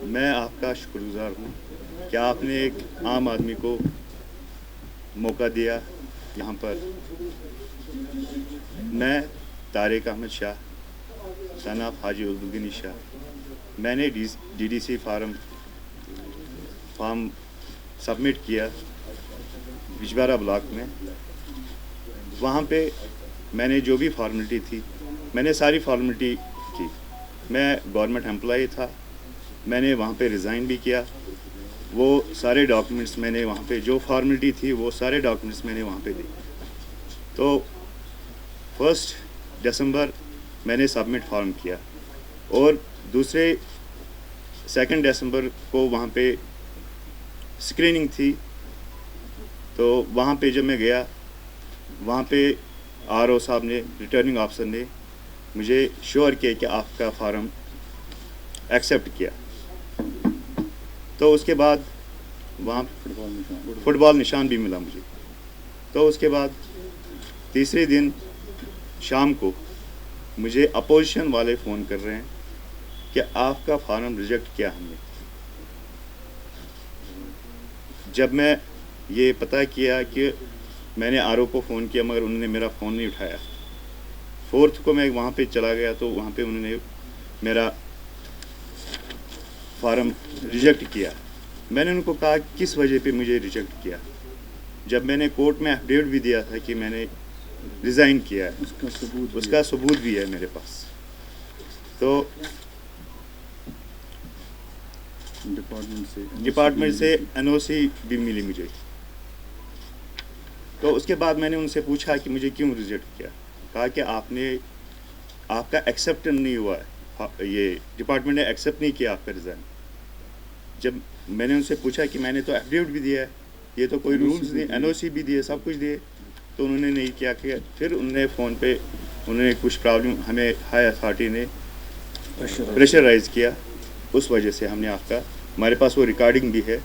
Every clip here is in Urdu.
میں آپ کا شکر گزار ہوں کہ آپ نے ایک عام آدمی کو موقع دیا یہاں پر. میں طارق احمد شاہ سن آف حاجی عبدالغنی شاہ. میں نے D D C form submit کیا بجبارہ بلاک میں. وہاں پہ میں نے جو بھی فارمیلٹی تھی میں نے ساری فارمیلٹی کی. میں گورنمنٹ امپلائی تھا. میں نے وہاں پہ ریزائن بھی کیا. وہ سارے ڈاکومنٹس میں نے وہاں پہ جو فارمیلٹی تھی وہ سارے ڈاکومنٹس میں نے وہاں پہ دی. تو 1 دسمبر میں نے سبمٹ فارم کیا اور 2 دسمبر کو وہاں پہ اسکریننگ تھی. تو وہاں پہ جب میں گیا وہاں پہ آر او صاحب نے ریٹرننگ آفیسر نے مجھے شیور کیا کہ آپ کا فارم ایکسیپٹ کیا. تو اس کے بعد وہاں فٹ بال نشان بھی ملا مجھے. تو اس کے بعد تیسرے دن شام کو مجھے اپوزیشن والے فون کر رہے ہیں کہ آپ کا فارم ریجیکٹ کیا ہم نے. جب میں یہ پتہ کیا کہ میں نے آر او کو فون کیا مگر انہوں نے میرا فون نہیں اٹھایا. 4 کو میں وہاں پہ چلا گیا تو وہاں پہ انہوں نے میرا فارم ریجیکٹ کیا. میں نے ان کو کہا کس وجہ پہ مجھے ریجیکٹ کیا. جب میں نے کورٹ میں ایفیڈیوٹ بھی دیا تھا کہ میں نے ریزائن کیا ہے اس کا ثبوت بھی ہے میرے پاس. تو ڈپارٹمنٹ سے این او سی بھی ملی مجھے. تو اس کے بعد میں نے ان سے پوچھا کہ مجھے کیوں ریجیکٹ کیا. کہا کہ آپ کا ایکسیپٹ نہیں ہوا ہے, یہ ڈپارٹمنٹ نے ایکسیپٹ نہیں کیا آپ کا ریزائن. جب میں نے ان سے پوچھا کہ میں نے تو ایفیڈیوٹ بھی دیا ہے, یہ تو کوئی رولز نہیں, این او سی بھی دیے, سب کچھ دیے, تو انہوں نے نہیں کیا. کہ پھر انہوں نے فون پہ انہوں نے کچھ پرابلم ہمیں ہائی اتھارٹی نے پریشرائز کیا. اس وجہ سے ہم نے آپ کا, ہمارے پاس وہ ریکارڈنگ بھی ہے,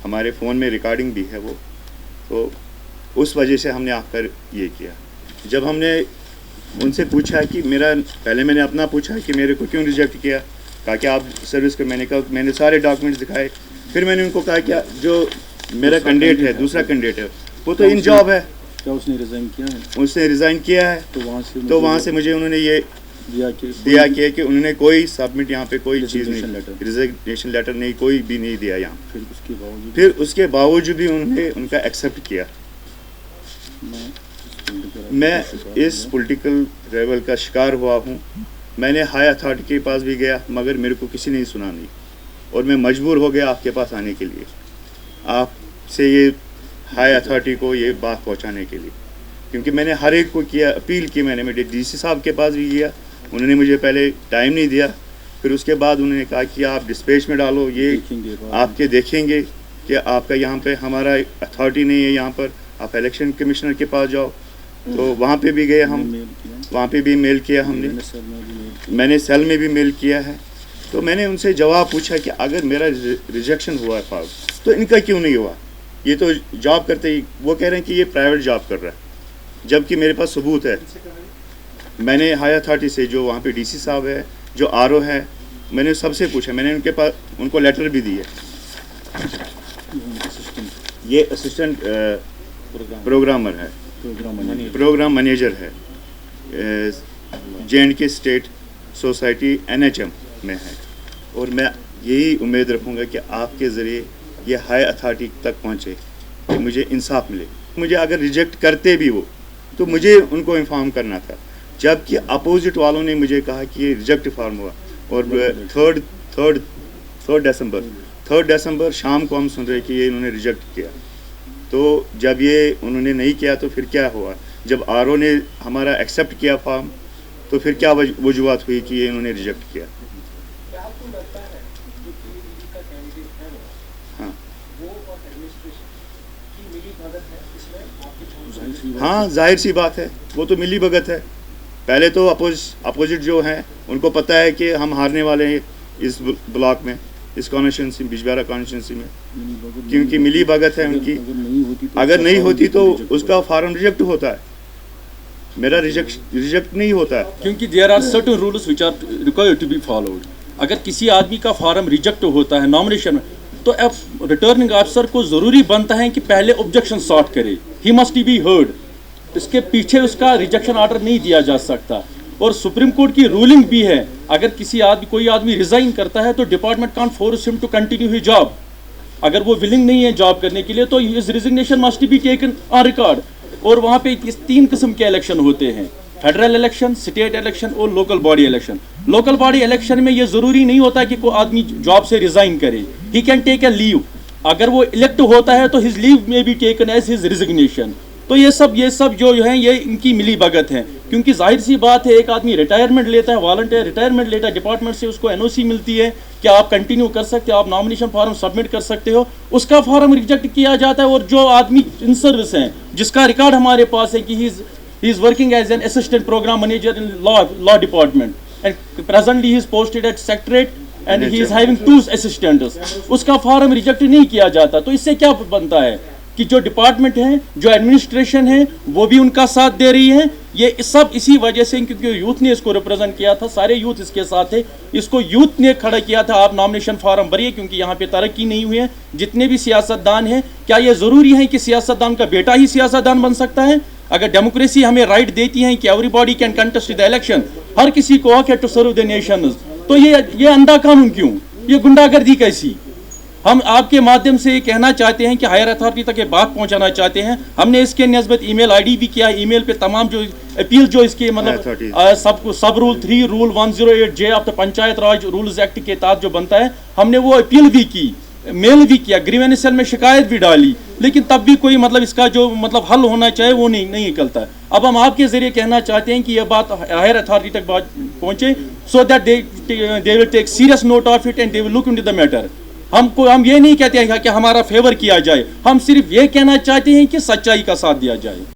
ہمارے فون میں ریکارڈنگ بھی ہے وہ, تو اس وجہ سے ہم نے آپ کا یہ کیا. جب ہم نے ان سے پوچھا کہ پہلے میں نے اپنا پوچھا کہ میرے کو کیوں ریجیکٹ کیا. کہا کہ آپ سروس میں نے کہا میں نے سارے ڈاکومنٹس دکھائے. پھر میں نے ان کو کہا کہ جو میرا کینڈیڈیٹ ہے, دوسرا کینڈیڈیٹ ہے, وہ تو ان جاب ہے, کیا اس نے ریزائن کیا ہے؟ اس نے ریزائن کیا ہے. تو وہاں سے مجھے انہوں نے یہ دیا کہ انہوں نے کوئی سبمٹ یہاں پہ کوئی چیز نہیں, ریزگنیشن لیٹر نہیں, کوئی بھی نہیں دیا یہاں. پھر اس کے باوجود بھی انہوں نے ان کا ایکسیپٹ کیا. میں اس پولیٹیکل ریول کا شکار ہوا ہوں. میں نے ہائی اتھارٹی کے پاس بھی گیا مگر میرے کو کسی نے سنا نہیں, اور میں مجبور ہو گیا آپ کے پاس آنے کے لیے, آپ سے یہ ہائی اتھارٹی کو یہ بات پہنچانے کے لیے. کیونکہ میں نے ہر ایک کو کیا, اپیل کی میں نے ڈی سی صاحب کے پاس بھی کیا, انہوں نے مجھے پہلے ٹائم نہیں دیا. پھر اس کے بعد انہوں نے کہا کہ آپ ڈسپیچ میں ڈالو, یہ آپ کے دیکھیں گے کہ آپ کا یہاں پہ ہمارا اتھارٹی نہیں ہے یہاں پر, آپ الیکشن کمشنر کے پاس جاؤ. تو وہاں پہ بھی گئے ہم, وہاں پہ بھی میل کیا ہم نے, میں نے سیل میں بھی میل کیا ہے. تو میں نے ان سے جواب پوچھا کہ اگر میرا ریجیکشن ہوا ہے فارم تو ان کا کیوں نہیں ہوا. یہ تو جاب کرتے ہی, وہ کہہ رہے ہیں کہ یہ پرائیویٹ جاب کر رہا ہے, جبکہ میرے پاس ثبوت ہے. میں نے ہائی اتھارٹی سے جو وہاں پہ ڈی سی صاحب ہے, جو آر او ہے, میں نے سب سے پوچھا. میں نے ان کے پاس ان کو لیٹر بھی دی ہے. یہ اسسٹنٹ پروگرامر ہے, پروگرام مینیجر ہے, JNK اسٹیٹ سوسائٹی NHM میں ہے. اور میں یہی امید رکھوں گا کہ آپ کے ذریعے یہ ہائی اتھارٹی تک پہنچے کہ مجھے انصاف ملے. مجھے اگر ریجیکٹ کرتے بھی وہ تو مجھے ان کو انفارم کرنا تھا, جبکہ اپوزٹ والوں نے مجھے کہا کہ یہ ریجیکٹ فارم ہوا. اور 3 دسمبر شام کو ہم سن رہے کہ یہ انہوں نے ریجیکٹ کیا. تو جب یہ انہوں نے نہیں کیا تو پھر کیا ہوا. جب آر او نے ہمارا ایکسیپٹ کیا فارم تو پھر کیا وجوہات ہوئی کہ یہ انہوں نے ریجیکٹ کیا. ہاں ظاہر سی بات ہے, وہ تو ملی بھگت ہے. پہلے تو اپوزٹ جو ہیں ان کو پتہ ہے کہ ہم ہارنے والے ہیں اس بلاک میں, اس کانسٹیچوئنسی بجبارہ کانسٹیچوئنسی میں, کیونکہ ملی بھگت ہے ان کی. اگر نہیں ہوتی تو اس کا فارم ریجیکٹ ہوتا ہے, میرا ریجیکٹ نہیں ہوتا ہے. کیونکہ there are certain rules which are required to be followed. اگر کسی آدمی کا فارم ریجیکٹ ہوتا ہے نامنیشن میں تو ریٹرننگ آفیسر کو ضروری بنتا ہے کہ پہلے آبجیکشن سارٹ کرے. He must be heard. اس کے پیچھے اس کا ریجیکشن آرڈر نہیں دیا جا سکتا. اور سپریم کورٹ کی رولنگ بھی ہے اگر کوئی آدمی ریزائن کرتا ہے تو ڈپارٹمنٹ کانٹ فورس ہم ٹو کنٹینیو ہز جاب. اگر وہ ولنگ نہیں ہے جاب کرنے کے لیے تو his resignation must be taken on record. اور وہاں پہ 3 قسم کے الیکشن ہوتے ہیں: فیڈرل الیکشن, اسٹیٹ الیکشن اور local body election. Local body election میں یہ ضروری نہیں ہوتا کہ کوئی آدمی جاب سے ریزائن کرے. He can take a leave. اگر وہ الیکٹ ہوتا ہے تو ہز لیو میں be taken as his resignation. تو یہ سب جو ہیں یہ ان کی ملی بھگت ہے. کیونکہ ظاہر سی بات ہے ایک آدمی ریٹائرمنٹ لیتا ہے, والنٹیئر ریٹائرمنٹ لیتا ہے, ڈپارٹمنٹ سے اس کو NOC ملتی ہے کہ آپ کنٹینیو کر سکتے ہو, آپ نامنیشن فارم سبمٹ کر سکتے ہو. اس کا فارم ریجیکٹ کیا جاتا ہے. اور جو آدمی ان سروس ہیں جس کا ریکارڈ ہمارے پاس ہے کہ he is working as an assistant program manager in law department and presently he is posted at secretariat and he is having 2 assistants, اس کا فارم ریجیکٹ نہیں کیا جاتا. تو اس سے کیا بنتا ہے کہ جو ڈپارٹمنٹ ہیں, جو ایڈمنسٹریشن ہے, وہ بھی ان کا ساتھ دے رہی ہے. یہ سب اسی وجہ سے کیونکہ یوتھ نے اس کو ریپرزینٹ کیا تھا, سارے یوتھ اس کے ساتھ ہے. اس کو یوتھ نے کھڑا کیا تھا آپ نامنیشن فارم بھریے کیونکہ یہاں پہ ترقی نہیں ہوئی ہے. جتنے بھی سیاست دان ہیں, کیا یہ ضروری ہے کہ سیاست دان کا بیٹا ہی سیاست دان بن سکتا ہے؟ اگر ڈیموکریسی ہمیں رائٹ دیتی ہے کہ everybody can contest the election, ہر کسی کو حق ہے ٹو سرو دا نیشنز, تو یہ اندھا قانون کیوں, یہ گنڈا گردی کیسی؟ ہم آپ کے مادھیم سے یہ کہنا چاہتے ہیں کہ ہائر اتھارٹی تک یہ بات پہنچانا چاہتے ہیں. ہم نے اس کے نسبت ای میل ID بھی کیا. ای میل پہ تمام جو اپیل جو اس کے مطلب سب rule 3 rule 108J of the Panchayat Raj rules act کے تحت جو بنتا ہے, ہم نے وہ اپیل بھی کی, میل بھی کیا, گریوینس سیل میں شکایت بھی ڈالی, لیکن تب بھی کوئی مطلب اس کا جو مطلب حل ہونا چاہے وہ نہیں نکلتا ہے. اب ہم آپ کے ذریعے کہنا چاہتے ہیں کہ یہ بات ہائر اتھارٹی تک پہنچے so that they will take serious note of it and they will look into the matter. ہم یہ نہیں کہتے ہیں کہ ہمارا فیور کیا جائے, ہم صرف یہ کہنا چاہتے ہیں کہ سچائی کا ساتھ دیا جائے.